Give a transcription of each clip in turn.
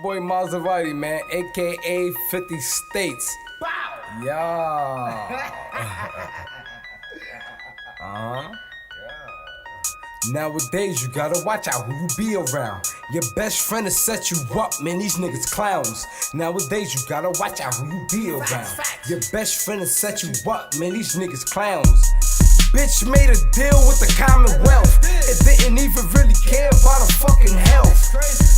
Boy Maserati, man, aka 50 States. Bow! Yeah. Nowadays, you gotta watch out who you be around. Your best friend will set you up, man, these niggas clowns. Nowadays, you gotta watch out who you be around. Your best friend will set you up, man, these niggas clowns. Bitch made a deal with the Commonwealth. It didn't even really care about her fucking health.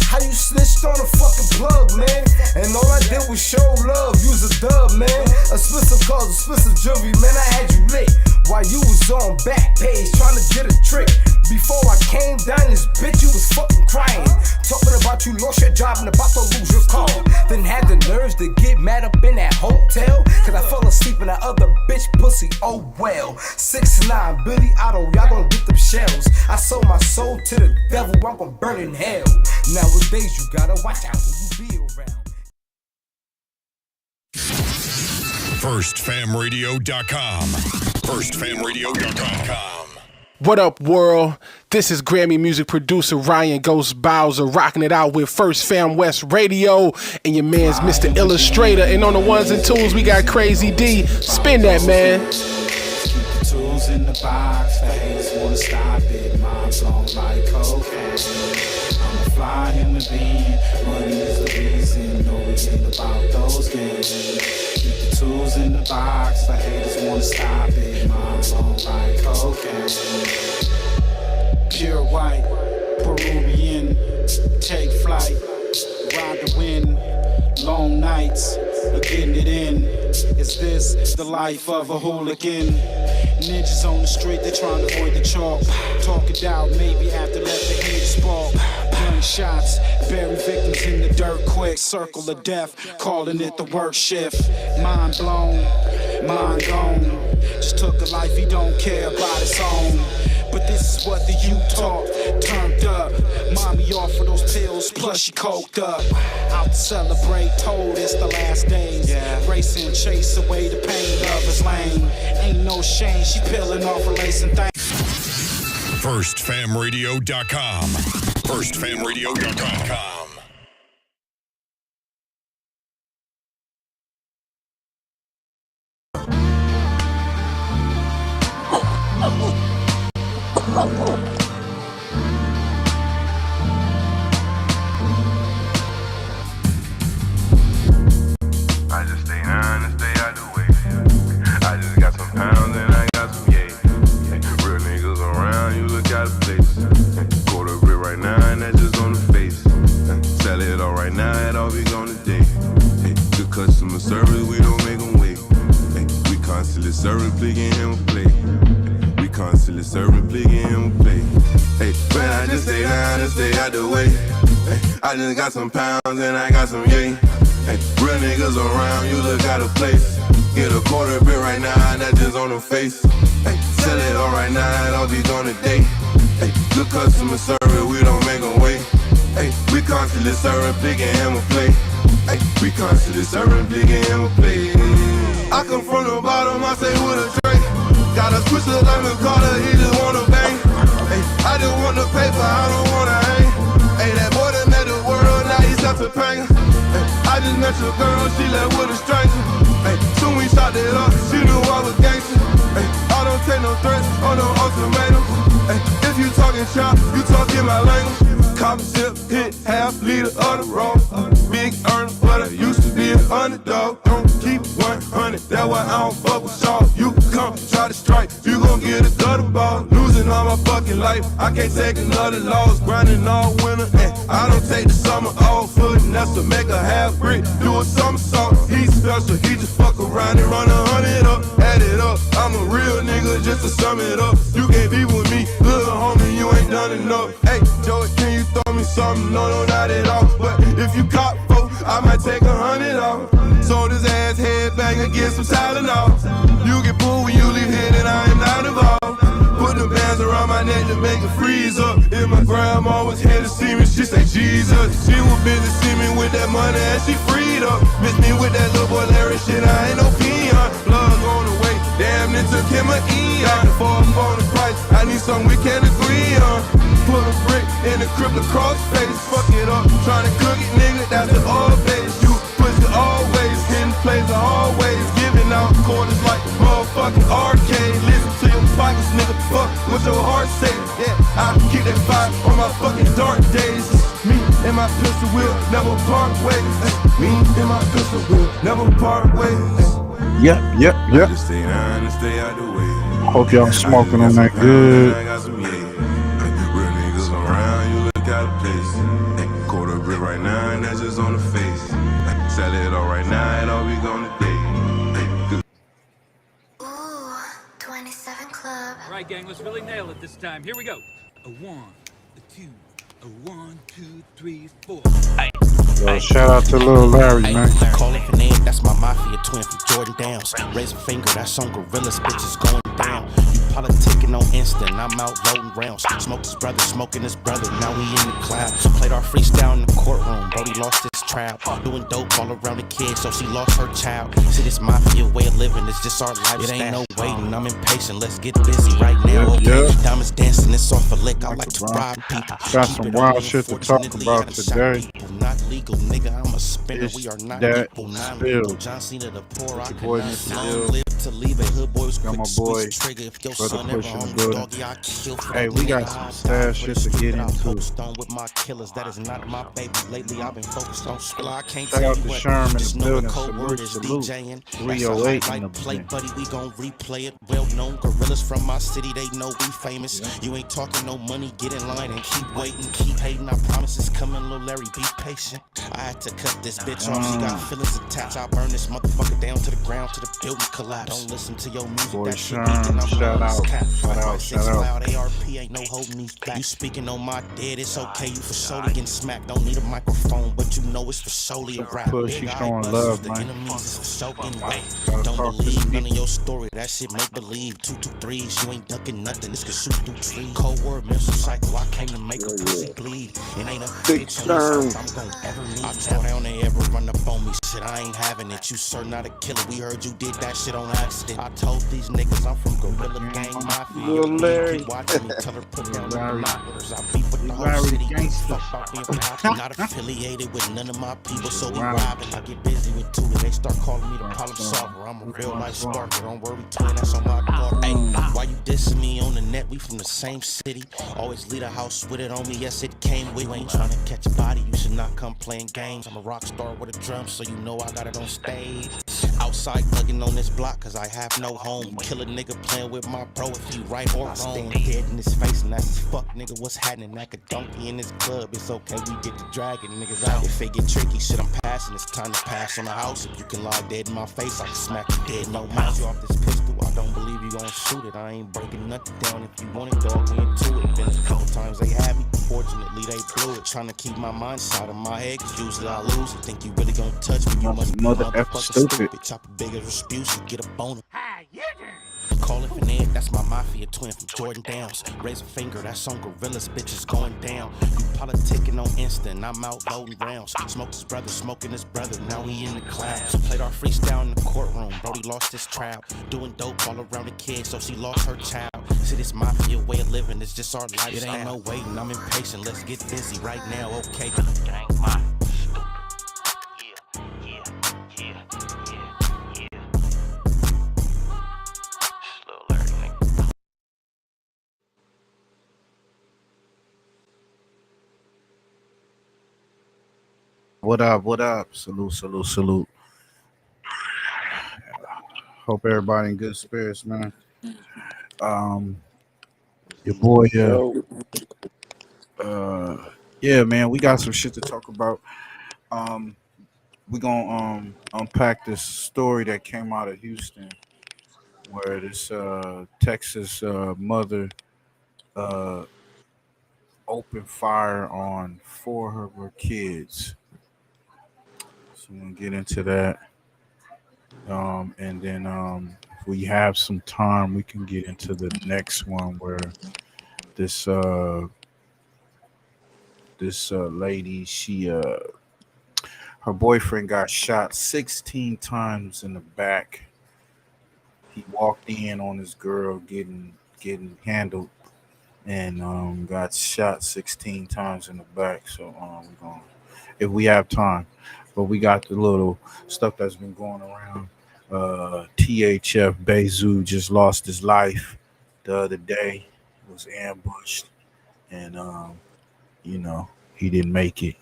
How you snitched on a fucking plug, man? And all I did was show love, use a dub, man. Expensive cars, expensive jewelry, man, I had you lit. While you was on back page trying to get a trick. Before I came down this bitch, you was fucking crying. Talking about you lost your job and about to lose your car. Then had the nerves to get mad up in that hotel. Cause I fell asleep in that other bitch pussy, oh well. 6'9", Billy Otto, y'all gon' get them shells. I sold my soul to the devil, I'm gon' burn in hell. Nowadays you gotta watch out who you be around. FirstFamRadio.com. FirstFamRadio.com. What up, world? This is Grammy music producer Ryan Ghost Bowser rocking it out with First Fam West Radio and your man's Mr. Illustrator. And on the ones and twos, we got Crazy D. Spin that, man. Keep the tools in the box, the haters wanna stop it. Mom's on like cocaine. I'm a fly human being, money is the reason. No, we ain't about those games. Keep the tools in the box, the haters wanna stop it. Mom's on like cocaine. Pure white, Peruvian, take flight, ride the wind, long nights, getting it in. Is this the life of a hooligan? Ninjas on the street, they trying to avoid the chalk. Talk it out, maybe after let the heat spark. Gunshots, bury victims in the dirt quick. Circle of death, calling it the work shift. Mind blown, mind gone. Just took a life he don't care about his own. But this is what the youth taught, turned up. Mommy offered those pills, plus she coked up. Out to celebrate, told it's the last days. Racing, chase away the pain of his lane. Ain't no shame, she peeling off her lace and things. FirstFamRadio.com. FirstFamRadio.com. I just stay down and stay out the way. I just got some pounds and I got some yay. Real niggas around, you look out of place. Quarter brick right now and that's just on the face. Sell it all right now, it all be gone today. Good customer service, we don't make them wait. We constantly serving, please get him a play. We constantly serving, please get him a play. But I just stay down and stay out the way. I just got some pounds and I got some yay. Real niggas around, you look out of place. Get a quarter bit right now, that just on the face. Sell it all right now, it all be gone today. Good customer service, we don't make them wait. We constantly serving, big and hammer play. We constantly serving, big and hammer play. I come from the bottom, I say with a drink. Got a switch of lemon Carter, he just wanna bang. I just want the paper, I don't wanna hang. That boy that met the world, now he's such a pain. I just met your girl, she left with a stranger. Soon we shot it up, she knew I was gangster. I don't take no threats or no ultimatums. If you talking shop, you talking my language. Copper sip, hit half liter of the raw. Big earner, but I used to be an underdog. Don't keep 100, that's why I don't fuck with y'all. You come try to strike, you gon' get a gutter ball. Losing all my fucking life, I can't take another loss. Grinding all winter, and I don't take the summer off. Putting that's to make a half brick, do a somersault. He's special, he just fuck around and run 100 up, add it up. I'm a real nigga just to sum it up. You can't be with me, little homie, you ain't done enough. Hey, Joey, can you throw me something? No, not at all. But if you cop folk, I might take 100 off. Sold his ass headbanger, get some Tylenol. You get pulled when you leave here, then I am not involved. Put the bands around my neck to make it freeze up. And my grandma was here to see me, she say Jesus. She was busy see me with that money and she freed up. Miss me with that little boy Larry shit, I ain't no peon. Plug on the way, damn it took him an eon. Before I'm on the price, I need something we can agree on. Put a brick in the crib across face, fuck it up. Tryna cook it, nigga, that's the pistol will never part ways. Me and my pistol will never part ways. Yep. Just stay down and stay out the way. Hope y'all smoking on that good. I got some, real niggas around, you look out of place. Quarter brick right now, and that's just on the face. Sell it all right now, it all be gone today. Ooh, 27 Club. All right, gang, let's really nail it this time. Here we go. A 1, a 2, a 1, 2, 3, 4. Yo, shout out to Lil Larry, man. Calling for Ned, that's my mafia twin from Jordan Downs. Raise a finger, that's on Gorillas, bitches going down. You politicking on instant, I'm out loading rounds. Smoked his brother, smoking his brother, now we in the clouds. Played our freestyle in the courtroom, Brody lost his trial. Doing dope all around the kid, so she lost her child. See, this mafia way of living, it's just our lifestyle. It ain't no waiting, I'm impatient, let's get busy right now, okay? Diamonds dancing, it's off a lick, I like to rob people. Got some wild shit to talk about today. Not legal, nigga, I'm a spinner, we are not DAT equal. SPILL. John Cena the poor, I Your boy cannot Mr.ILL. live to leave a hood boy was Got quick my to boy, switch trigger. If your Brother son ever Push in the home, building. doggy, I kill for Hey, that we nigga. got some I sad die for shit the to get stupid. I into. focused on with my killers. That is not my baby. Lately, I've been focused on spill. I can't Shout tell out you to what. Sherm in Just the know the building. code word is Salute. DJing. 308 That's a in the highlight plate, building. buddy. We gon' replay it. Well known gorillas from my city. They know we famous. You ain't talking no money. Get in line and keep waiting. Keep hating. I promise it's coming, Lil Larry. Be patient. I had to cut this bitch off. She got feelings attached. I burn this motherfucker down to the ground to the building collapse. Don't listen to your music. Boy That shit Sherm, beating. I'm shout lost out, cap. shout out, 5.6 shout out. loud ARP ain't no holding these back. You speaking on my dead, it's okay. You for surely getting smacked. Don't need a microphone, but you know it's for solely a rap. Push, he Big showing eye love, busters, the man. enemies is for soaking wet. Gotta Don't talk to believe the none of your story. That shit make believe. 223s, you ain't ducking nothing. This could shoot through trees. Cold word, mental cycle. I came to make a pussy bleed. It ain't a Big bitch on this Sherm. earth I'm gon' ever need. I tore down they ever run up on me. Shit, I ain't having it. You sir not a killer. We heard you did that shit on accident. I told these niggas I'm from Gorilla Gang Mafia. Lil Larry. Keep watching me, tell her put down the Larry. binoculars. I beef with the whole Larry city. gangster. Fuck about being popular. Not affiliated with none of my people, so we Wow. robbing. I get busy with two, and they start calling me the problem solver. I'm a real life sparker. Don't worry, twin, that's on my guard. Hey, why you dissing me on the net? We from the same city. Always leave a house with it on me. Yes, it came with. You ain't trying to catch a body. You should not come playing games. I'm a rock star with a drum, so you know I got it on stage. Outside thugging on this block, cause I have no home. Kill a nigga playing with my bro if he right or wrong. Stand dead in his face and that's his fuck nigga. What's happening? Like a donkey in this club. It's okay, we get to dragging niggas out. If it get tricky, shit, I'm passing. It's time to pass on the house. If you can lie dead in my face, I can smack you dead. No mouth you off this pistol. I don't believe you gon' shoot it. I ain't breaking nothing down. If you want it, dog, we into it. Been a couple times they had me. Fortunately, they blew it. Trying to keep my mind out of my head, cause usually I lose it. Think you really gon' touch me? You must be Mother motherfucking stupid. Chop a bigger dispute, you get a boner. Calling for Ned, that's my mafia twin from Jordan Downs. Raise a finger, that's on Gorillas, bitches going down. You politicking on instant, I'm out loading rounds. Smoked his brother, smoking his brother, now we in the clouds. Played our freestyle in the courtroom, Brody lost his trial. Doing dope all around the kid, so she lost her child. See, this mafia way of living, it's just our lifestyle. It ain't no waiting, I'm impatient, let's get busy right now, okay? Gang, my What up? What up? Salute, salute, salute. Hope everybody in good spirits, man. Your boy, yeah, man, we got some shit to talk about. We gonna unpack this story that came out of Houston, where this Texas mother opened fire on 4 of her kids. So we're gonna get into that. And then if we have some time, we can get into the next one where this lady, she her boyfriend got shot 16 times in the back. He walked in on his girl getting handled and got shot 16 times in the back. So we're going, if we have time. But we got the little stuff that's been going around. THF BAYZOO just lost his life the other day. Was ambushed, and he didn't make it.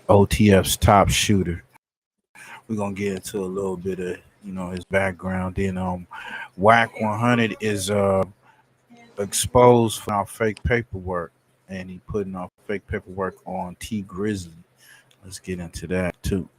OTF's top shooter. We're gonna get into a little bit of his background. Then WAC 100 is exposed for our fake paperwork, and he putting our fake paperwork on T GRIZZLEY. Let's get into that too.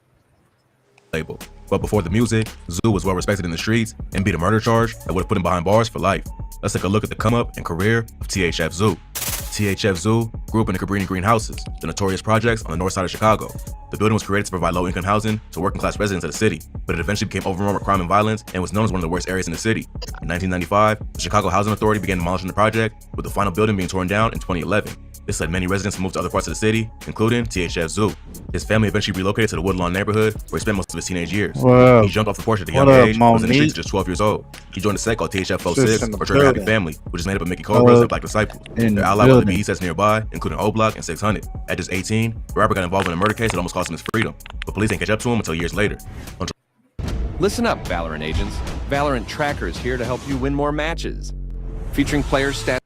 Label. But before the music, Zoo was well respected in the streets and beat a murder charge that would have put him behind bars for life. Let's take a look at the come up and career of THF Zoo. THF Zoo grew up in the Cabrini Green houses, the notorious projects on the north side of Chicago. The building was created to provide low-income housing to working-class residents of the city, but it eventually became overrun with crime and violence and was known as one of the worst areas in the city. In 1995, the Chicago Housing Authority began demolishing the project, with the final building being torn down in 2011. This led many residents to move to other parts of the city, including THF Zoo. His family eventually relocated to the Woodlawn neighborhood, where he spent most of his teenage years. He jumped off the porch at a young age and was in the streets at just 12 years old. He joined a set called THF 06, or Trigger Happy Family, which is made up of Mickey Cobras and Black Disciples. They're allied with the BE sets nearby, including O-Block and 600. At just 18, the rapper got involved in a murder case that almost cost him his freedom, but police didn't catch up to him until years later. Listen up, Valorant agents. Valorant Tracker is here to help you win more matches. Featuring players' stats.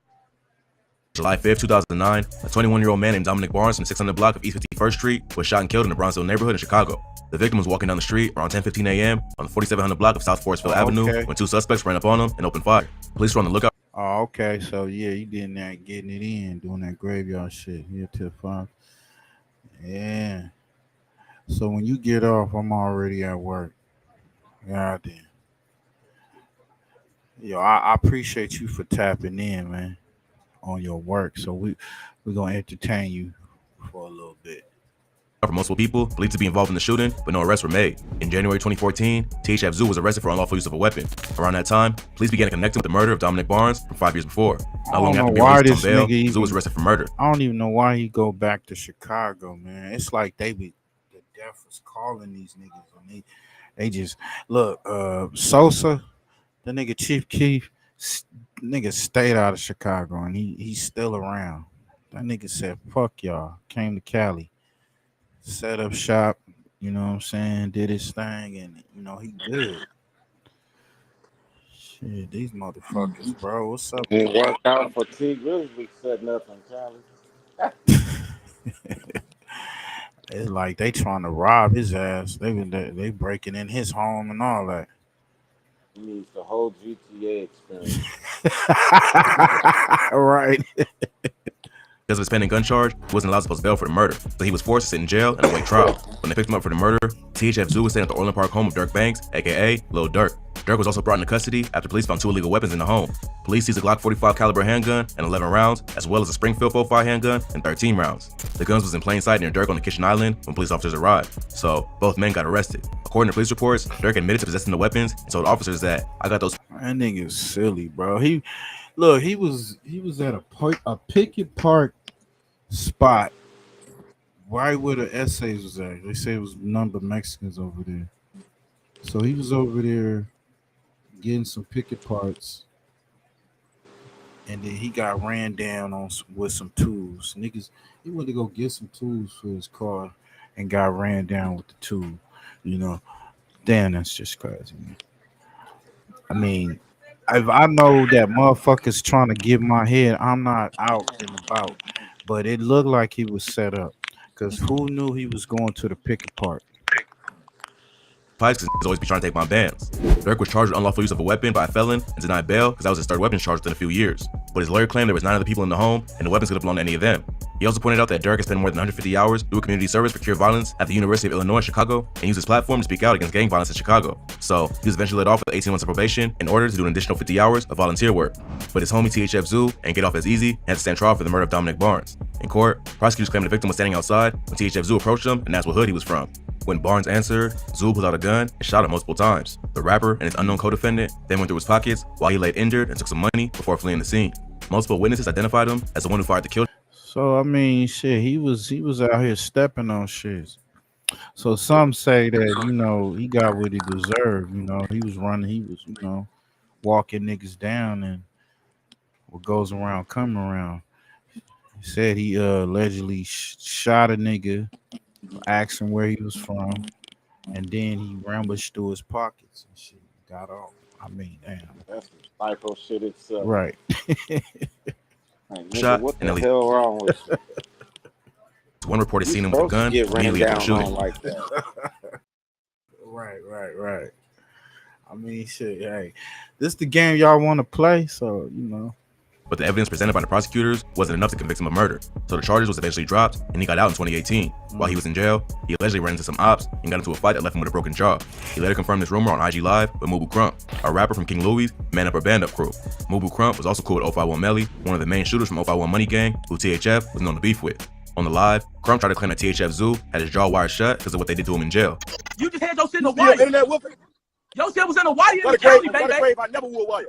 July 5th, 2009, a 21-year-old man named Dominic Barnes from the 600 block of East 51st Street was shot and killed in the Bronzeville neighborhood in Chicago. The victim was walking down the street around 10:15 a.m. on the 4700 block of South Forestville Avenue when two suspects ran up on him and opened fire. Police were on the lookout. Oh, okay. So yeah, you did that, getting it in, doing that graveyard shit here till 5. Yeah. So when you get off, I'm already at work. God damn. Yo, I appreciate you for tapping in, man, on your work. So we're gonna entertain you for a little bit. For multiple people believed to be involved in the shooting, but no arrests were made. In January 2014, THF Zoo was arrested for unlawful use of a weapon. Around that time, police began to connect him with the murder of Dominic Barnes from 5 years before. Not long after being released on bail, Zoo was arrested for murder. I don't even know why he go back to Chicago, man. It's like the death was calling these niggas, and they just look. Sosa, the nigga Chief Keef, nigga stayed out of Chicago, and he's still around. That nigga said, "Fuck y'all," came to Cali. Set up shop, you know what I'm saying, did his thing, and he good. Shit, these motherfuckers, bro. What's up? It worked out for T GRIZZLEY setting up in Cali. It's like they trying to rob his ass. They breaking in his home and all that. He needs the whole GTA experience. Right. Because of his pending gun charge, he wasn't allowed to post bail for the murder, so he was forced to sit in jail and await trial. When they picked him up for the murder, THF Zoo was staying at the Orland Park home of Dirk Banks, aka Lil Durk. Dirk was also brought into custody after police found 2 illegal weapons in the home. Police seized a Glock 45 caliber handgun and 11 rounds, as well as a Springfield 45 handgun and 13 rounds. The guns was in plain sight near Dirk on the kitchen island when police officers arrived, so both men got arrested. According to police reports, Dirk admitted to possessing the weapons and told officers that, "I got those." That nigga's silly, bro. He was at a picket park spot right where the essays was at. They say it was a number of Mexicans over there. So he was over there getting some picket parts, and then he got ran down with some tools. Niggas, he went to go get some tools for his car and got ran down with the tool. Damn, that's just crazy, man. I mean, if I know that motherfuckers trying to get my head, I'm not out and about. But it looked like he was set up, because who knew he was going to the picket park? Pikes always be trying to take my bands. Dirk was charged with unlawful use of a weapon by a felon and denied bail because that was his third weapons charge within a few years. But his lawyer claimed there was 9 other people in the home and the weapons could have belonged to any of them. He also pointed out that Dirk had spent more than 150 hours doing community service for cure violence at the University of Illinois, Chicago, and used his platform to speak out against gang violence in Chicago. So he was eventually let off with 18 months of probation in order to do an additional 50 hours of volunteer work. But his homie THF Zoo ain't get off as easy and had to stand trial for the murder of Dominic Barnes. In court, prosecutors claimed the victim was standing outside when THF Zoo approached him and asked what hood he was from. When Barnes answered, Zoo pulled out a gun and shot him multiple times. The rapper and his unknown co-defendant then went through his pockets while he laid injured and took some money before fleeing the scene. Multiple witnesses identified him as the one who fired the kill. So I mean, shit, he was out here stepping on shit. So some say that he got what he deserved. He was running, he was walking niggas down, and what goes around come around. He said he allegedly shot a nigga, asked him where he was from, and then he rummaged through his pockets and shit. Got off. I mean, damn. That's some psycho shit itself. Right. Like, nigga, what the hell wrong with you? One reporter You seen him with a supposed to gun, get ran immediately after the down on shooting. like that. Right. I mean, shit. Hey, this the game y'all want to play, so you know. But the evidence presented by the prosecutors wasn't enough to convict him of murder, so the charges was eventually dropped and he got out in 2018. While he was in jail, he allegedly ran into some ops and got into a fight that left him with a broken jaw. He later confirmed this rumor on IG Live with Mubu Crump, a rapper from King Louis' Man Up or Band Up crew. Mubu Crump was also cool with 051 Melly, one of the main shooters from 051 Money Gang, who THF was known to beef with. On the live, Crump tried to claim that THF Zoo had his jaw wired shut because of what they did to him in jail. You just had your shit in the wire. Your shit was in the wire in the county, baby. I never would wire.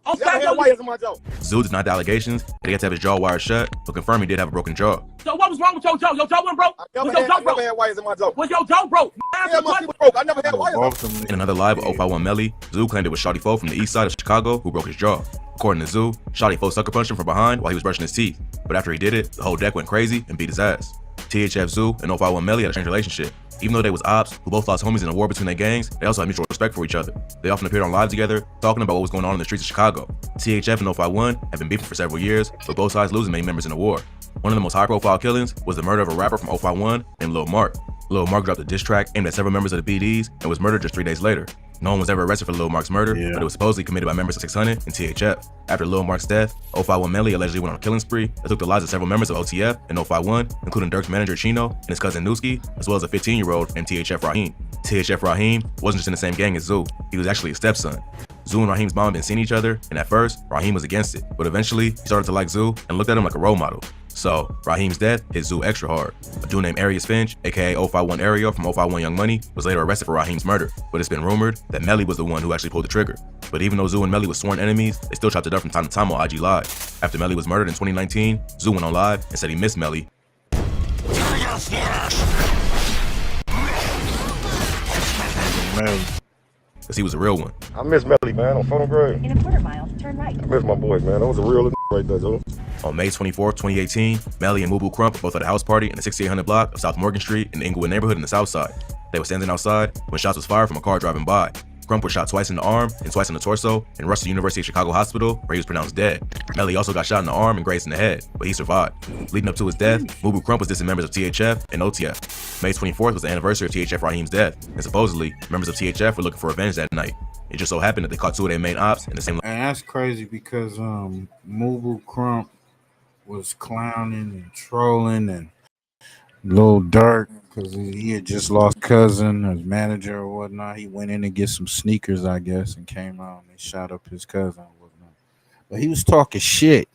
On Never had wires in my jaw. Zoo denied the allegations that he had to have his jaw wired shut, but confirmed he did have a broken jaw. So what was wrong with your jaw? Your jaw wasn't broke? Was your jaw broke? I never had wires in my jaw. Was your jaw broke? Yeah, my shit was broke. I never had wires. In another live with 051 Melly, Zoo claimed it was Shawty Foe from the east side of Chicago who broke his jaw. According to Zoo, Shawty Foe sucker punched him from behind while he was brushing his teeth. But after he did it, the whole deck went crazy and beat his ass. THF Zoo and 051 Melly had a strange relationship. Even though they was ops who both lost homies in a war between their gangs, they also had mutual respect for each other. They often appeared on live together, talking about what was going on in the streets of Chicago. THF and 051 have been beefing for several years, with both sides losing many members in the war. One of the most high-profile killings was the murder of a rapper from 051 named Lil Mark. Lil Mark dropped a diss track aimed at several members of the BDs and was murdered just 3 days later. No one was ever arrested for Lil Mark's murder, but it was supposedly committed by members of 600 and THF. After Lil Mark's death, 051 Melly allegedly went on a killing spree that took the lives of several members of OTF and 051, including Dirk's manager Chino and his cousin Newski, as well as a 15-year-old named THF Raheem. THF Raheem wasn't just in the same gang as Zoo, he was actually a stepson. Zoo and Raheem's mom had been seeing each other, and at first, Raheem was against it, but eventually, he started to like Zoo and looked at him like a role model. So, Raheem's death hit Zoo extra hard. A dude named Arius Finch, aka 051 Ariel from 051 Young Money, was later arrested for Raheem's murder, but it's been rumored that Melly was the one who actually pulled the trigger. But even though Zoo and Melly were sworn enemies, they still chopped it up from time to time on IG Live. After Melly was murdered in 2019, Zoo went on live and said he missed Melly. Because he was a real one. I miss Melly, man, on Photo Grade. In a quarter mile, turn right. I miss my boy, man. That was a real right there, Joe. On May 24, 2018, Melly and Mubu Crump were both at a house party in the 6800 block of South Morgan Street in the Inglewood neighborhood in the South Side. They were standing outside when shots was fired from a car driving by. Crump was shot twice in the arm and twice in the torso and rushed to the University of Chicago Hospital, where he was pronounced dead. Melly also got shot in the arm and grazed in the head, but he survived. Leading up to his death, Mubu Crump was dissing members of THF and OTF. May 24th was the anniversary of THF Raheem's death, and supposedly, members of THF were looking for revenge that night. It just so happened that they caught two of their main ops in the same. And that's crazy because Mubu Crump was clowning and trolling and Lil Durk because he had just lost cousin, his manager or whatnot. He went in to get some sneakers, I guess, and came out and shot up his cousin or whatnot. But he was talking shit.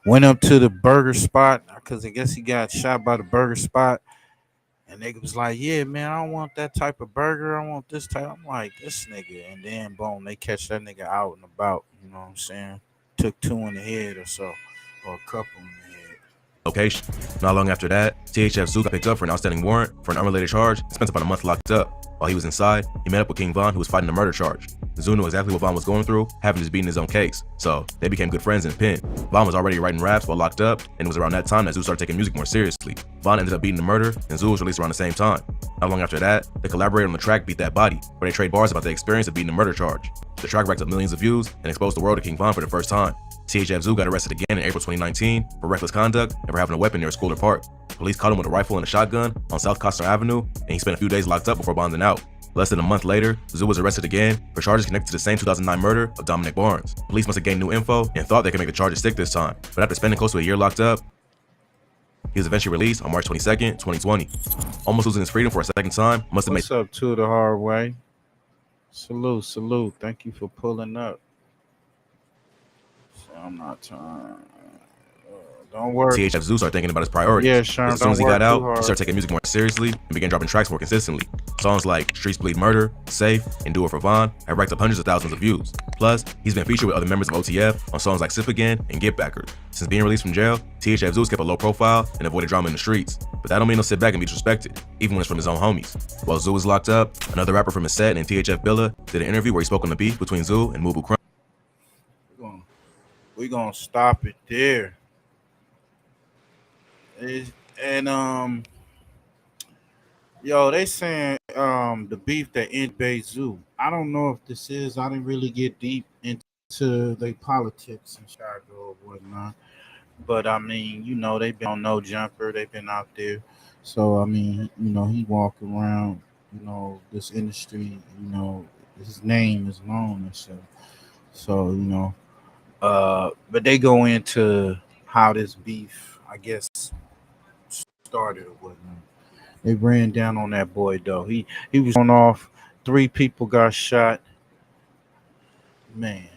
Went up to the burger spot because I guess he got shot by the burger spot. And nigga was like, yeah, man, I don't want that type of burger. I want this type. I'm like, this nigga. And then, boom, they catch that nigga out and about. You know what I'm saying? Took 2 in the head or so, or a couple in the head. Location. Not long after that, THF Zoo got picked up for an outstanding warrant for an unrelated charge and spent about a month locked up. While he was inside, he met up with King Von, who was fighting a murder charge. Zoo knew exactly what Von was going through, having just beaten his own case, so they became good friends in the pen. Von was already writing raps while locked up, and it was around that time that Zoo started taking music more seriously. Von ended up beating the murder, and Zoo was released around the same time. Not long after that, they collaborated on the track Beat That Body, where they trade bars about the experience of beating the murder charge. The track racked up millions of views and exposed the world to King Von for the first time. THF Zoo got arrested again in April 2019 for reckless conduct and for having a weapon near a school or park. Police caught him with a rifle and a shotgun on South Coster Avenue, and he spent a few days locked up before bonding out. Less than a month later, Zoo was arrested again for charges connected to the same 2009 murder of Dominic Barnes. Police must have gained new info and thought they could make the charges stick this time, but after spending close to a year locked up, he was eventually released on March 22nd, 2020. Almost losing his freedom for a second time must have made— What's up, To the Hard Way? Salute. Thank you for pulling up. So I'm not trying. Don't worry. THF Zoo started thinking about his priorities. Yeah, sure. As soon as he got out, he started taking music more seriously and began dropping tracks more consistently. Songs like Streets Bleed Murder, Safe, and Do It For Von have racked up hundreds of thousands of views. Plus, he's been featured with other members of OTF on songs like Sip Again and Get Backers. Since being released from jail, THF Zoo kept a low profile and avoided drama in the streets. But that don't mean he'll sit back and be disrespected, even when it's from his own homies. While Zoo was locked up, another rapper from his set named THF Billa did an interview where he spoke on the beef between Zoo and Mubu Crump. We're gonna stop it there. And yo, they saying the beef that ended BAYZOO. I don't know if this is. I didn't really get deep into their politics in Chicago or whatnot. But I mean, you know, they've been on No Jumper. They've been out there. So I mean, you know, he walk around, you know, this industry, you know, his name is known and stuff. So, you know, but they go into how this beef, I guess, started or whatnot. They ran down on that boy though. He was on off. 3 people got shot. Man.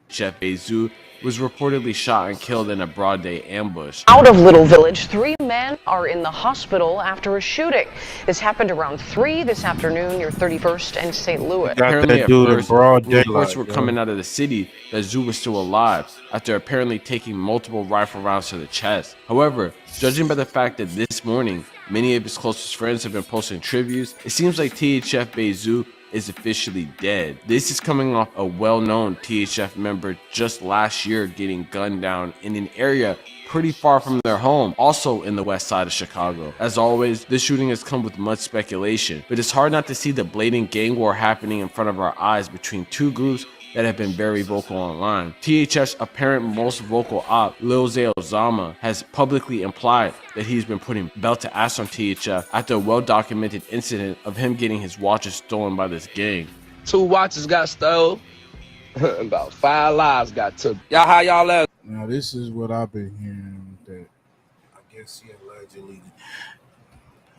Chef BAYZOO was reportedly shot and killed in a broad day ambush. Out of Little Village, 3 men are in the hospital after a shooting. This happened around 3 this afternoon near 31st and St. Louis. Apparently at first, reports were coming out out of the city that Zoo was still alive after apparently taking multiple rifle rounds to the chest. However, judging by the fact that this morning many of his closest friends have been posting tributes, it seems like THF BAYZOO is officially dead. This is coming off a well-known THF member just last year getting gunned down in an area pretty far from their home, also in the west side of Chicago. As always, this shooting has come with much speculation, but it's hard not to see the blatant gang war happening in front of our eyes between 2 groups that have been very vocal online. THF's apparent most vocal op, Lil Zay Ozama, has publicly implied that he's been putting belt to ass on THF after a well-documented incident of him getting his watches stolen by this gang. 2 watches got stolen, about 5 lives got took. Y'all, how y'all at? Now this is what I've been hearing, that I guess he allegedly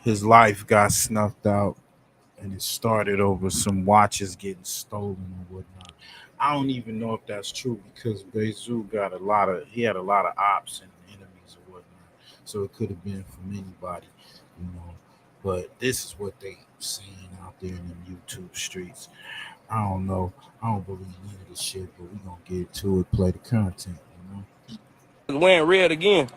his life got snuffed out and it started over some watches getting stolen or whatnot. I don't even know if that's true because BAYZOO got he had a lot of ops and enemies or whatnot. So it could have been from anybody, you know. But this is what they saying out there in the YouTube streets. I don't know. I don't believe none of this shit, but we gonna get to it, play the content, you know. Wearing red again.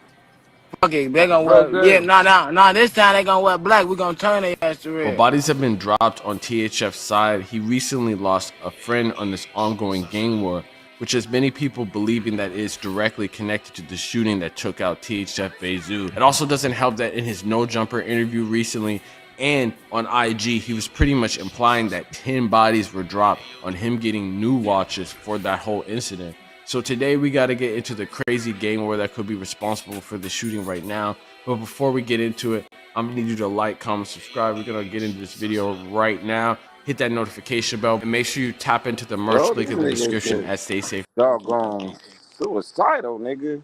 Okay, they gonna wear, yeah, nah, this time they gonna wear black. We gonna turn their ass to red. While bodies have been dropped on THF's side, he recently lost a friend on this ongoing gang war, which has many people believing that it is directly connected to the shooting that took out THF BAYZOO. It also doesn't help that in his No Jumper interview recently and on IG, he was pretty much implying that 10 bodies were dropped on him getting new watches for that whole incident. So today we got to get into the crazy gang war that could be responsible for the shooting right now. But before we get into it, I'm gonna need you to like, comment, subscribe. We're gonna get into this video right now. Hit that notification bell and make sure you tap into the merch link in the description at Stay Safe. Doggone suicidal, nigga.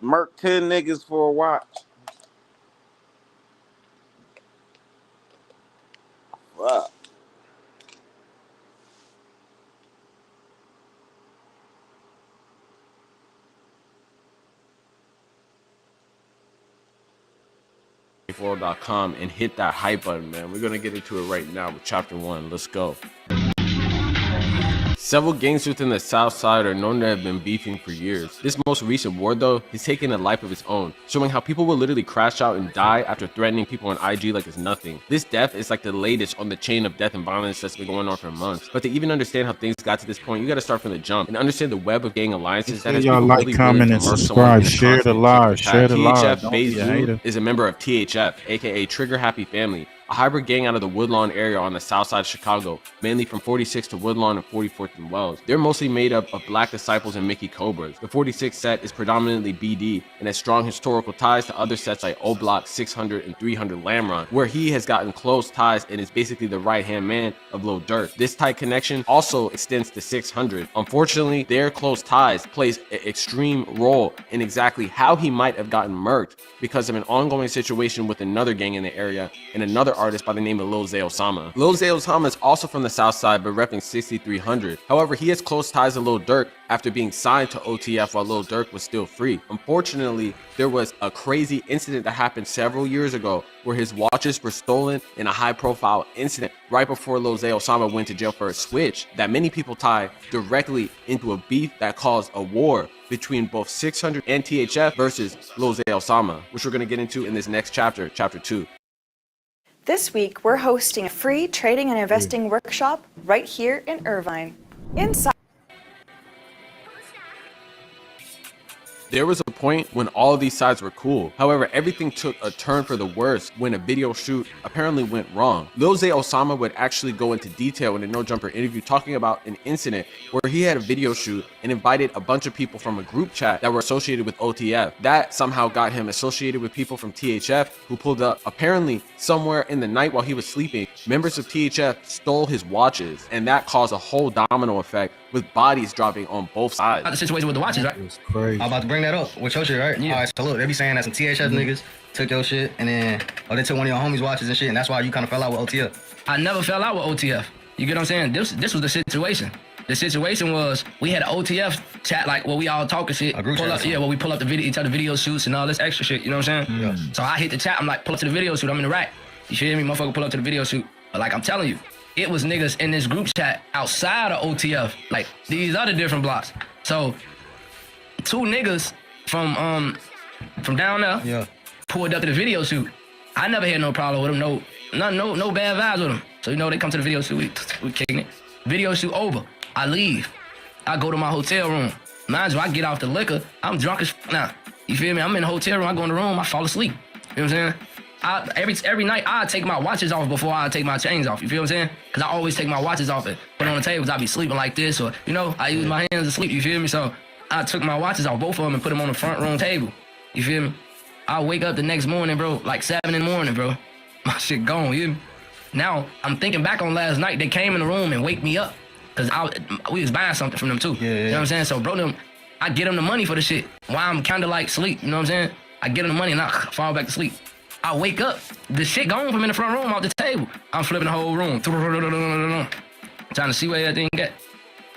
Murk 10 niggas for a watch. Wow. .com and hit that hype button, man. We're gonna get into it right now with chapter 1. Let's go. Several gangs within the South Side are known to have been beefing for years. This most recent war, though, has taken a life of its own, showing how people will literally crash out and die after threatening people on IG like it's nothing. This death is like the latest on the chain of death and violence that's been going on for months. But to even understand how things got to this point, you gotta start from the jump and understand the web of gang alliances that has y'all people like, really comment, and subscribe. Share the live. Share the live. THF BAYZOO is a member of THF, aka Trigger Happy Family, a hybrid gang out of the Woodlawn area on the south side of Chicago, mainly from 46th to Woodlawn and 44th and Wells. They're mostly made up of Black Disciples and Mickey Cobras. The 46th set is predominantly BD and has strong historical ties to other sets like O-Block, 600, and 300 Lamron, where he has gotten close ties and is basically the right-hand man of Lil Durk. This tight connection also extends to 600. Unfortunately, their close ties plays an extreme role in exactly how he might have gotten murked because of an ongoing situation with another gang in the area and another artist by the name of Lil Zay Ozama. Lil Zay Ozama is also from the south side but repping 6300. However, he has close ties to Lil Durk after being signed to OTF while Lil Durk was still free. Unfortunately, there was a crazy incident that happened several years ago where his watches were stolen in a high-profile incident right before Lil Zay Ozama went to jail for a switch that many people tie directly into a beef that caused a war between both 600 and THF versus Lil Zay Ozama, which we're going to get into in this next chapter, chapter 2. This week, we're hosting a free trading and investing workshop right here in Irvine. Inside. There was a point when all of these sides were cool. However, everything took a turn for the worse when a video shoot apparently went wrong. Lil Zay Osama would actually go into detail in a No Jumper interview talking about an incident where he had a video shoot and invited a bunch of people from a group chat that were associated with OTF. That somehow got him associated with people from THF who pulled up. Apparently, somewhere in the night while he was sleeping, members of THF stole his watches, and that caused a whole domino effect with bodies dropping on both sides. The situation with the watches, right? It's crazy. I'm about to bring that up with your shit, right? Yeah. All right, so look, they be saying that some THF niggas took your shit and then, they took one of your homies' watches and shit, and that's why you kind of fell out with OTF. I never fell out with OTF. You get what I'm saying? This was the situation. The situation was we had an OTF chat, like where we all talking shit. A group chat. Where we pull up the video, each other video shoots and all this extra shit. You know what I'm saying? Yeah. So I hit the chat. I'm like, pull up to the video shoot. I'm in the rack. You feel me? Motherfucker, pull up to the video shoot. But like I'm telling you, it was niggas in this group chat outside of OTF, like these other different blocks. So 2 niggas from down there pulled up to the video shoot. I never had no problem with them, no bad vibes with them. So they come to the video shoot, we kicking it. Video shoot over, I leave. I go to my hotel room. Mind you, I get off the liquor, I'm drunk as now. You feel me? I'm in the hotel room, I go in the room, I fall asleep. You know what I'm saying? Every night I take my watches off before I take my chains off. You feel what I'm saying? Because I always take my watches off and put it on the tables. I be sleeping like this, or I use my hands to sleep. You feel me? So I took my watches off, both of them, and put them on the front room table. You feel me? I wake up the next morning, bro, like 7 in the morning, bro. My shit gone. You hear me? Now I'm thinking back on last night. They came in the room and wake me up because we was buying something from them too. Yeah. You know what I'm saying? So bro, I get them the money for the shit while I'm kind of like sleep. You know what I'm saying? I get them the money and I fall back to sleep. I wake up, the shit gone from in the front room off the table. I'm flipping the whole room. Trying to see where everything get.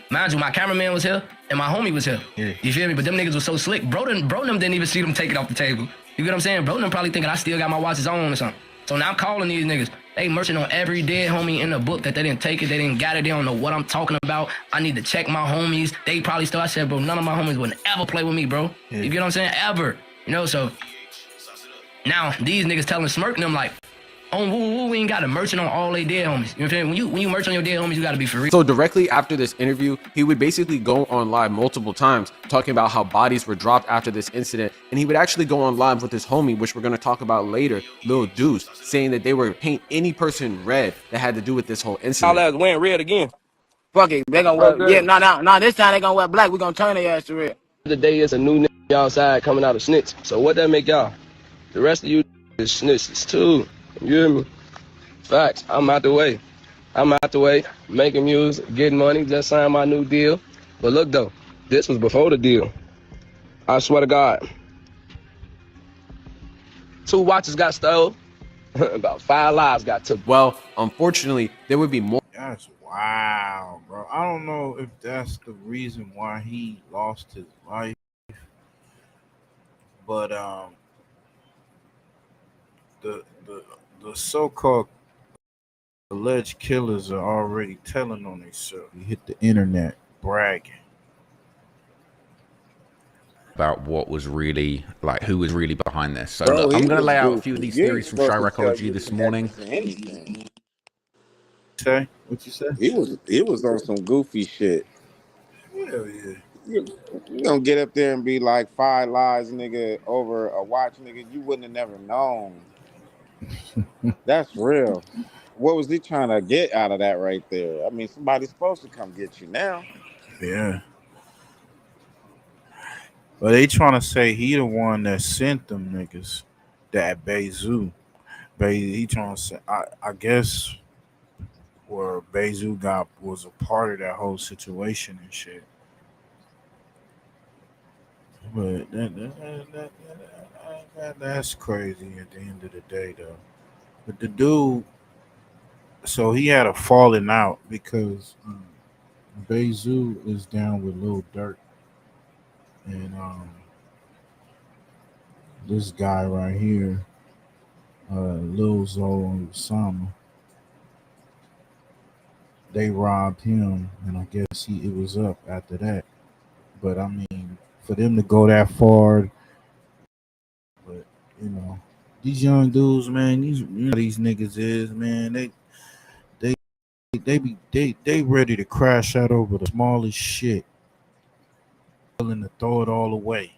Mind you, my cameraman was here and my homie was here. Yeah. You feel me? But them niggas was so slick. Bro them didn't even see them take it off the table. You get what I'm saying? Bro them probably thinking I still got my watches on or something. So now I'm calling these niggas. They merching on every dead homie in the book that they didn't take it, they didn't got it, they don't know what I'm talking about. I need to check my homies. They probably still, I said, bro, none of my homies would ever play with me, bro. Yeah. You get what I'm saying? Ever. So now these niggas telling Smirk them like, we ain't got to merchant on all they dead homies. You know what I'm saying? When you merch on your dead homies, you got to be for real. So directly after this interview, he would basically go on live multiple times talking about how bodies were dropped after this incident. And he would actually go on live with his homie, which we're going to talk about later, Lil Deuce, saying that they were paint any person red that had to do with this whole incident. Y'all ass wearing red again. Fuck it, they gonna wear, yeah, no, this time they gonna wear black. We gonna turn their ass to red. Today is a new nigga outside coming out of snitch. So what that make y'all? The rest of you is snitches too. You hear me? Facts. I'm out the way. Making music, getting money, just signed my new deal. But look though, this was before the deal. I swear to God. 2 watches got stole. About 5 lives got took. Well, unfortunately, there would be more. That's wow, bro. I don't know if that's the reason why he lost his life. But the so-called alleged killers are already telling on themselves. He hit the internet bragging about what was really, like, who was really behind this. So Bro, look, I'm going to was lay out a goofy. few of these You theories from ain't supposed to tell Chiracology you this to morning. anything. What you say? He was on some goofy shit. Hell yeah. You gonna get up there and be like 5 lies, nigga, over a watch, nigga? You wouldn't have never known. That's real. What was he trying to get out of that right there? I mean, somebody's supposed to come get you now. Yeah. But they trying to say he the one that sent them niggas, that BAYZOO. He trying to say, I guess, where BAYZOO was a part of that whole situation and shit. But that's crazy at the end of the day, though. But the dude, so he had a falling out because BAYZOO is down with Lil Durk. And this guy right here, Lil Zol Osama, they robbed him, and I guess it was up after that. But I mean, for them to go that far, but these young dudes, man, these niggas is, man, they ready to crash out over the smallest shit, willing to throw it all away.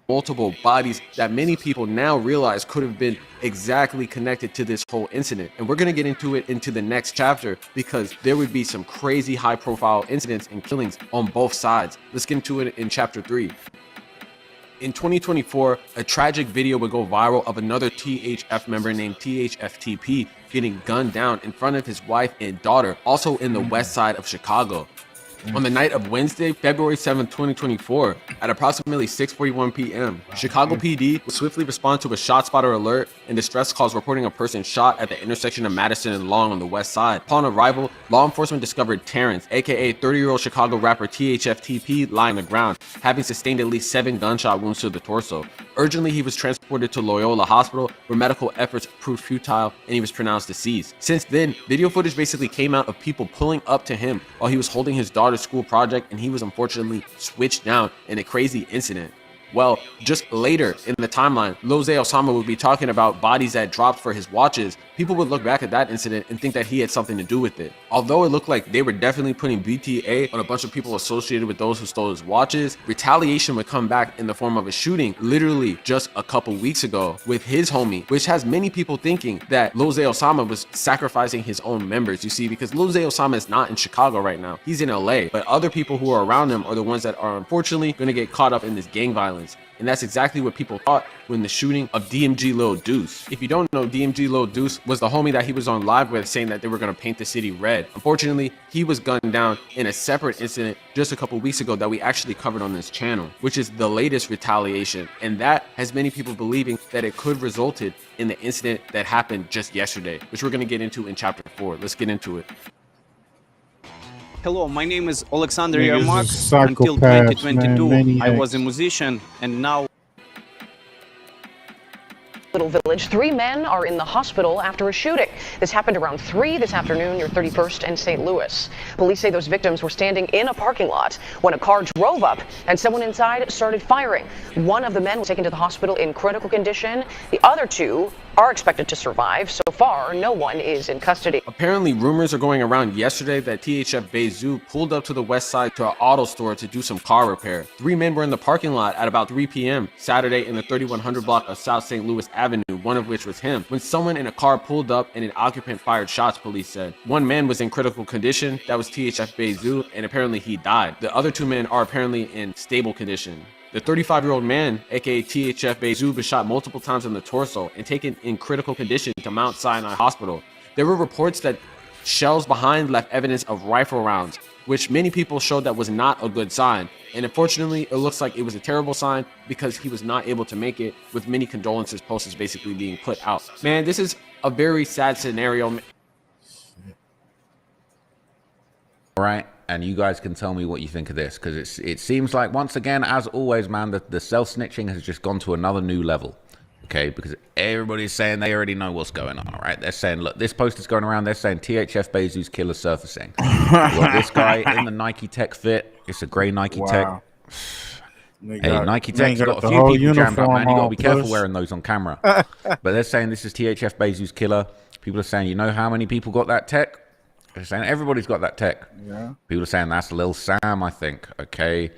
multiple bodies that many people now realize could have been exactly connected to this whole incident. And we're going to get into it into the next chapter because there would be some crazy high profile incidents and killings on both sides. Let's get into it in chapter 3. In 2024, a tragic video would go viral of another THF member named THFTP getting gunned down in front of his wife and daughter, also in the west side of Chicago. On the night of Wednesday, February 7, 2024, at approximately 6:41 p.m., Chicago PD would swiftly respond to a shot spotter alert and distress calls reporting a person shot at the intersection of Madison and Long on the west side. Upon arrival, law enforcement discovered Terrence, aka 30-year-old Chicago rapper THFTP, lying on the ground, having sustained at least 7 gunshot wounds to the torso. Urgently, he was transported to Loyola Hospital, where medical efforts proved futile and he was pronounced deceased. Since then, video footage basically came out of people pulling up to him while he was holding his daughter's school project, and he was unfortunately switched down in a crazy incident. Well, just later in the timeline, Lil Zay Osama would be talking about bodies that dropped for his watches. People would look back at that incident and think that he had something to do with it. Although it looked like they were definitely putting BTA on a bunch of people associated with those who stole his watches, retaliation would come back in the form of a shooting literally just a couple weeks ago with his homie, which has many people thinking that Lil Zay Osama was sacrificing his own members, you see, because Lil Zay Osama is not in Chicago right now. He's in LA, but other people who are around him are the ones that are unfortunately going to get caught up in this gang violence. And that's exactly what people thought when the shooting of DMG Lil Deuce. If you don't know, DMG Lil Deuce was the homie that he was on live with saying that they were going to paint the city red. Unfortunately, he was gunned down in a separate incident just a couple weeks ago that we actually covered on this channel, which is the latest retaliation. And that has many people believing that it could resulted in the incident that happened just yesterday, which we're going to get into in chapter 4. Let's get into it. Hello, my name is Alexander Niggas Yermak. is Until psychopaths, 2022, man, I was a maniacs. musician, and now Little Village. 3 men are in the hospital after a shooting. This happened around 3 this afternoon near 31st and St. Louis. Police say those victims were standing in a parking lot when a car drove up and someone inside started firing. One of the men was taken to the hospital in critical condition. The other 2 are expected to survive. So far, no one is in custody. Apparently, rumors are going around yesterday that THF BAYZOO pulled up to the west side to an auto store to do some car repair. 3 men were in the parking lot at about 3 p.m. Saturday in the 3100 block of South St. Louis Avenue, one of which was him, when someone in a car pulled up and an occupant fired shots, police said. One man was in critical condition, that was THF BAYZOO, and apparently he died. The other 2 men are apparently in stable condition. The 35-year-old man, aka THF BAYZOO, was shot multiple times in the torso and taken in critical condition to Mount Sinai Hospital. There were reports that shells behind left evidence of rifle rounds, which many people showed that was not a good sign. And unfortunately, it looks like it was a terrible sign because he was not able to make it, with many condolences posters basically being put out. Man, this is a very sad scenario. Right, and you guys can tell me what you think of this, because it seems like, once again, as always, man, the self-snitching has just gone to another new level. Okay, because everybody's saying they already know what's going on, all right? They're saying, look, this post is going around, they're saying THF BAYZOO's killer surfacing. Look, this guy in the Nike Tech fit, it's a grey Nike Tech. Hey, Nike Tech's got a few people jammed up, man. You got to be careful wearing those on camera. But they're saying this is THF BAYZOO's killer. People are saying, you know how many people got that tech? They're saying everybody's got that tech. Yeah. People are saying that's Lil Sam, I think. Okay.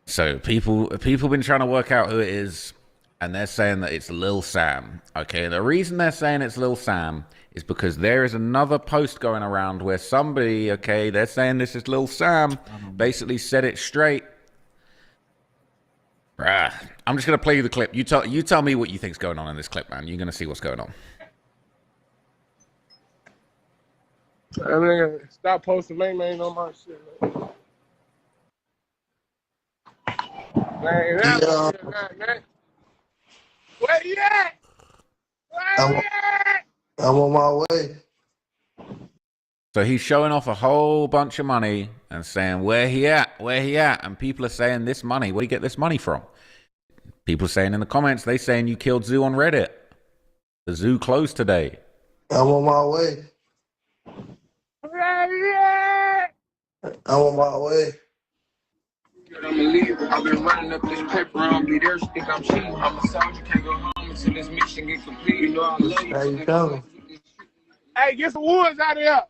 So people been trying to work out who it is, and they're saying that it's Lil Sam. Okay. The reason they're saying it's Lil Sam is because there is another post going around where somebody, okay, they're saying this is Lil Sam, basically said it straight. I'm just gonna play you the clip. You tell me what you think's going on in this clip, man. You're gonna see what's going on. Stop posting man on my shit, man. Man, man. Where you at? I'm on my way. So he's showing off a whole bunch of money and saying, where he at? And people are saying, this money, where do you get this money from? People are saying in the comments, they saying you killed Zoo on Reddit. The zoo closed today. I'm on my way. I'm on my way. I'm a leader. I've been running up this paper. I don't be there. Think I'm cheating. I'm a soldier. Can't go home until this mission get complete. You know I love you. How you coming? Hey, get some woods out of here.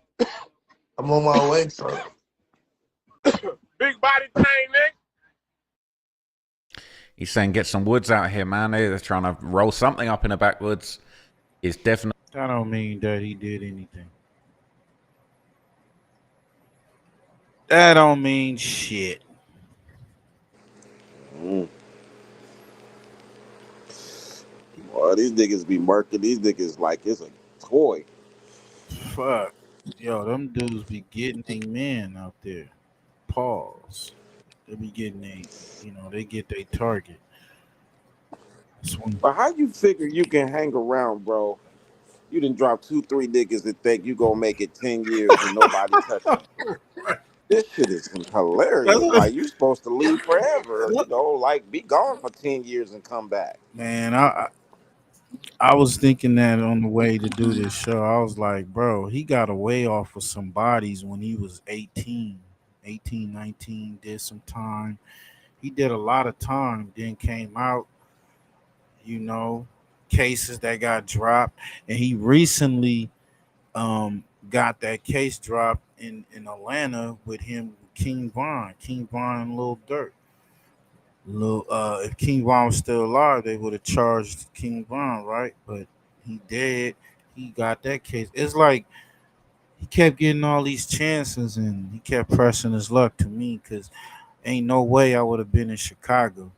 I'm on my way, sir. Big body thing, Nick. He's saying get some woods out here, man. They're trying to roll something up in the backwoods. It's definitely. That don't mean that he did anything. That don't mean shit. Boy, these niggas be murking these niggas like it's a toy. Fuck. Yo, them dudes be getting they men out there. Pause. They be getting they get their target. But how you figure you can hang around, bro? You done drop 2-3 niggas and think you gonna make it 10 years and nobody touch you. This shit is hilarious. Like you supposed to leave forever, like be gone for 10 years and come back. Man, I was thinking that on the way to do this show. I was like, bro, he got away off with some bodies when he was 18, 19, did some time. He did a lot of time, then came out, cases that got dropped. And he recently got that case dropped in Atlanta with him, King Von and Lil Durk. If King Von was still alive, they would have charged King Von, right? But he dead. He got that case. It's like he kept getting all these chances and he kept pressing his luck to me because ain't no way I would have been in Chicago.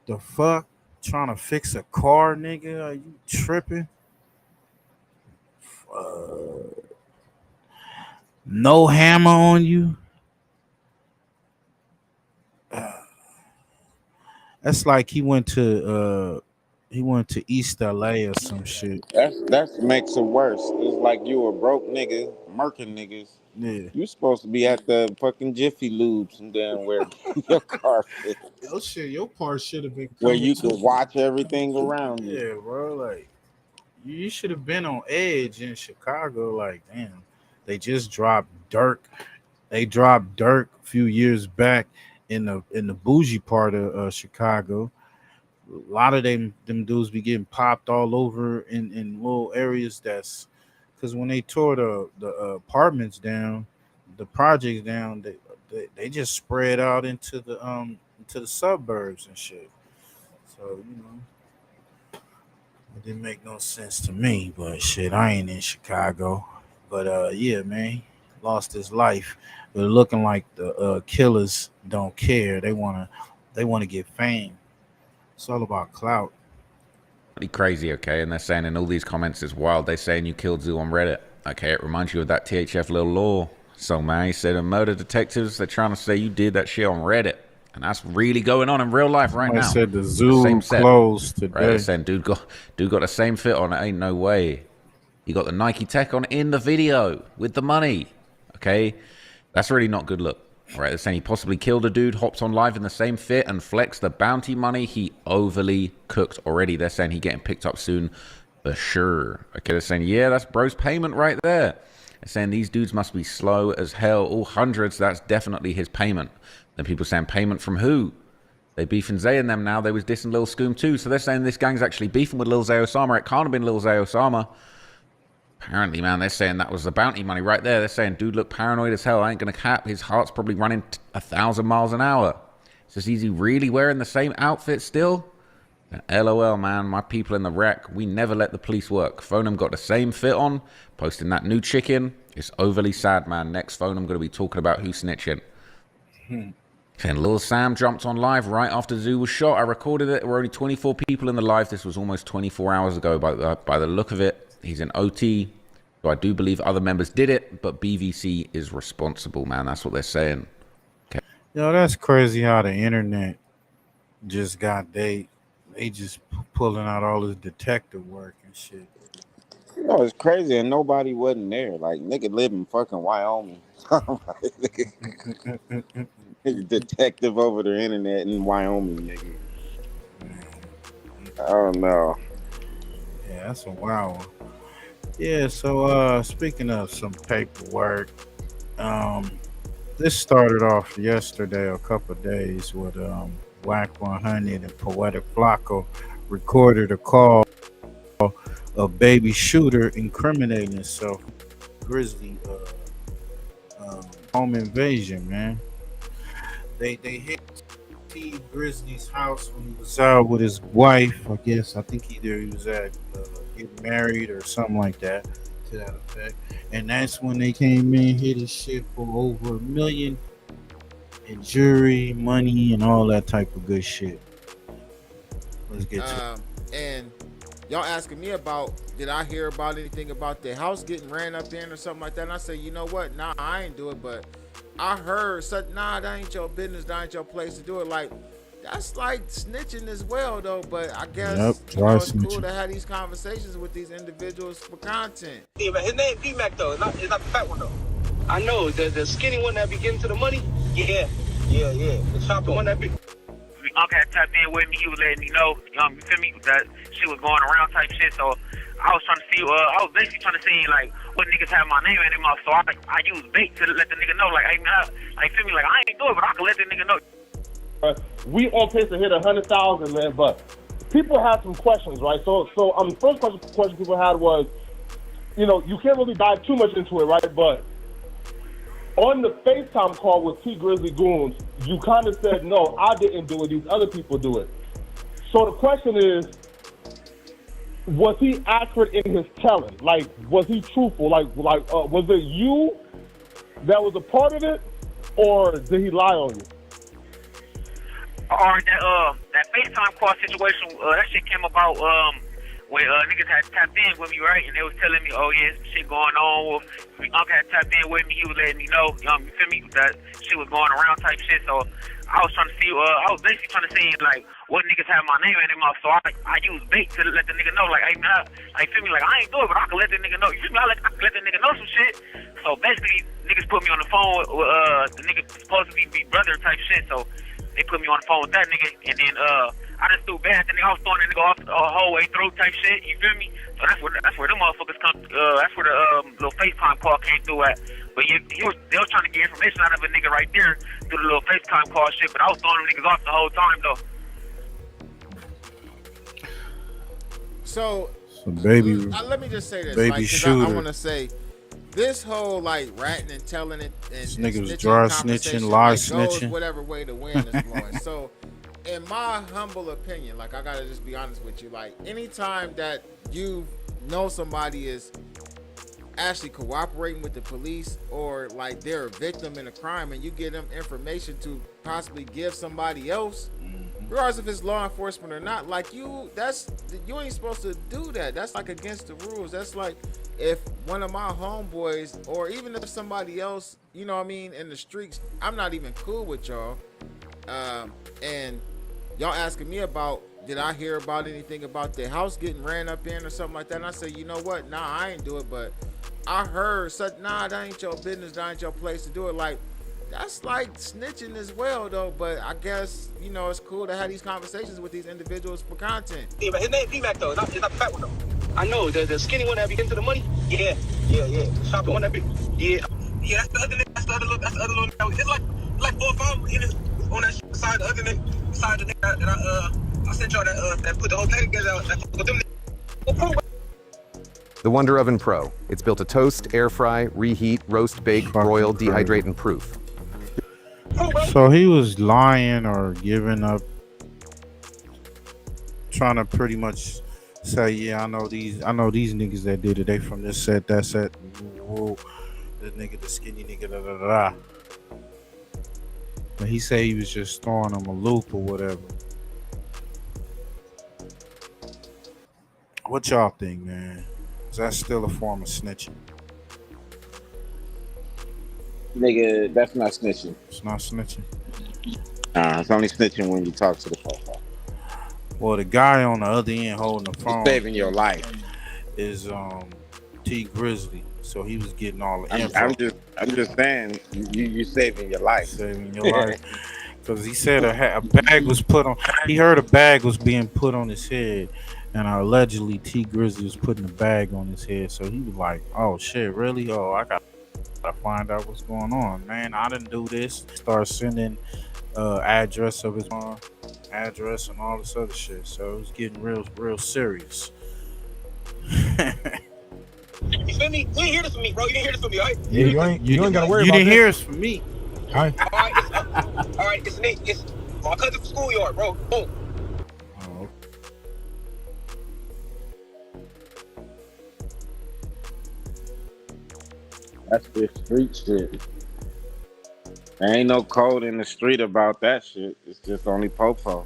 The fuck? Trying to fix a car, nigga? Are you tripping? No hammer on you? That's like he went to East LA or some shit. That makes it worse. It's like you a broke nigga, murking niggas. Yeah. You supposed to be at the fucking Jiffy Lube some damn where your car fits. Yo, shit, your car should have been where you could watch everything around you. Yeah, bro. Like you should have been on edge in Chicago. Like, damn, they just dropped Dirk. They dropped Dirk a few years back in the bougie part of Chicago. A lot of them dudes be getting popped all over in little areas. That's because when they tore the apartments down, the projects down, they just spread out into the suburbs and shit. So it didn't make no sense to me. But shit, I ain't in Chicago. But yeah, man, lost his life. But looking like the killers don't care. They wanna get fame. It's all about clout. Pretty crazy, okay? And they're saying in all these comments it's wild. They're saying you killed Zoo on Reddit. Okay, it reminds you of that THF Little Law song, man. He said, murder detectives, they're trying to say you did that shit on Reddit. And that's really going on in real life right now. I said the zoo closed today. Right, they're saying dude got the same fit on. It ain't no way. He got the Nike Tech on in the video with the money. Okay? That's really not good look. All right, they're saying he possibly killed a dude, hopped on live in the same fit, and flexed the bounty money he overly cooked already. They're saying he getting picked up soon for sure. Okay, they're saying, yeah, that's bro's payment right there. They're saying these dudes must be slow as hell. All hundreds, that's definitely his payment. Then people saying payment from who? They beefing Zay and them now. They was dissing Lil Scoom too. So they're saying this gang's actually beefing with Lil Zay Osama. It can't have been Lil Zay Osama. Apparently, man, they're saying that was the bounty money right there. They're saying, dude, look paranoid as hell. I ain't going to cap. His heart's probably running 1,000 miles an hour. So is he really wearing the same outfit still? LOL, man. My people in the wreck, we never let the police work. Phonum got the same fit on, posting that new chicken. It's overly sad, man. Next Phonum going to be talking about who's snitching. Then Lil Sam jumped on live right after Zoo was shot. I recorded it. There were only 24 people in the live. This was almost 24 hours ago by the look of it. He's in OT, so I do believe other members did it, but BVC is responsible, man. That's what they're saying. Okay. Yo, that's crazy how the internet just got they just pulling out all this detective work and shit. You know, it's crazy and nobody wasn't there. Like, nigga live in fucking Wyoming. Detective over the internet in Wyoming, nigga. I don't know. Yeah, that's a wow one. Yeah, so speaking of some paperwork, this started off yesterday, a couple of days, with WAC 100 and Poetic Flocko recorded a call of baby shooter incriminating himself. Grizzly home invasion, man. They hit T Grizzly's house when he was out with his wife. I guess I think either he was at getting married or something like that, to that effect. And that's when they came in, hit his shit for over $1 million in jury money and all that type of good shit. Let's get to it. And y'all asking me about, did I hear about anything about the house getting ran up in or something like that? And I say, you know what? Nah, I ain't do it, but I heard such. Nah, that ain't your business. That ain't your place to do it. Like, that's like snitching as well, though. But I guess you know, it's cool to have these conversations with these individuals for content. Yeah, man, his name D-Mac though. It's not the fat one though. I know the skinny one that be getting to the money. Yeah. The chopper one that be. Uncle had tapped in with me. He was letting me know, you feel me, that shit was going around type shit. So I was trying to see, I was basically trying to see like what niggas have my name in their mouth. So I used bait to let the nigga know, like, hey man, like, feel me, like I ain't do it, but I can let the nigga know. We on pace to hit 100,000, man, but people have some questions, right? So the first question people had was, you know, you can't really dive too much into it, right? But on the FaceTime call with T Grizzly Goons, you kind of said, no, I didn't do it, these other people do it. So the question is, was he accurate in his telling? Like, was he truthful? Like, was it you that was a part of it, or did he lie on you? Or that FaceTime call situation, that shit came about when niggas had tapped in with me, right? And they was telling me, oh yeah, some shit going on. Uncle had tapped in with me. He was letting me know, you feel me, that shit was going around type shit. So I was trying to see, I was basically trying to see like what niggas have my name in their mouth. So I used bait to let the nigga know, like, hey man, like, feel me, like I ain't do it, but I can let the nigga know. You feel me? I can let the nigga know some shit. So basically, niggas put me on the phone with the nigga supposed to be brother type shit. So they put me on the phone with that nigga, and then I just threw bad. The nigga, I was throwing the nigga off the whole way through type shit. You feel me? So that's where them motherfuckers come. That's where the little FaceTime call came through at. But they was trying to get information out of a nigga right there through the little FaceTime call shit. But I was throwing them niggas off the whole time though. So baby, let me just say this, baby like, shooter. I want to say, this whole like ratting and telling it and This nigga was snitching dry conversation, snitching, lie like, snitching. goes whatever way the wind is blowing. So, in my humble opinion, like, I gotta just be honest with you, like, anytime that you know somebody is actually cooperating with the police, or like they're a victim in a crime, and you give them information to possibly give somebody else, regardless if it's law enforcement or not, like, you ain't supposed to do that. That's like against the rules. That's like if one of my homeboys, or even if somebody else, you know what I mean, in the streets, I'm not even cool with y'all, and y'all asking me about, did I hear about anything about the house getting ran up in or something like that? And I say, you know what? Nah, I ain't do it, but I heard such. Nah, that ain't your business. That ain't your place to do it. Like, that's like snitching as well, though. But I guess, you know, it's cool to have these conversations with these individuals for content. Yeah, but his name D-Mac though. It's not the fat one though. I know the skinny one that be getting to the money. Yeah. The chopper one that be. Yeah, that's the other nigga. That's the other little nigga. It's like 4 or 5 on that side. The other nigga, side the nigga that I sent y'all that put the whole thing together. That put them. The Wonder Oven Pro. It's built to toast, air fry, reheat, roast, bake, broil, dehydrate, and proof. So he was lying or giving up, trying to pretty much say, yeah, I know these niggas that did it. They from this set, that set. Whoa, the nigga, the skinny nigga, da da da. But he said he was just throwing them a loop or whatever. What y'all think, man? Is that still a form of snitching? Nigga, that's not snitching. It's not snitching. Nah, it's only snitching when you talk to the profile. Well, the guy on the other end holding the phone, saving your life, is T Grizzly. So he was getting all the info. I'm just saying, you saving your life. Saving your life. Because he said a bag was put on. He heard a bag was being put on his head, and allegedly T Grizzly was putting a bag on his head. So he was like, "Oh shit, really? Oh, I got to find out what's going on, man. I didn't do this." Start sending address of his address and all this other shit. So it was getting real serious. You feel me? You ain't hear this from me, bro. You didn't hear this from me, all right? Yeah, you ain't gotta worry about it. You didn't hear this from me. All right. All right, it's Nick. My cousin's schoolyard, bro. Boom. Oh, That's just street shit. There ain't no code in the street about that shit. It's just only popo.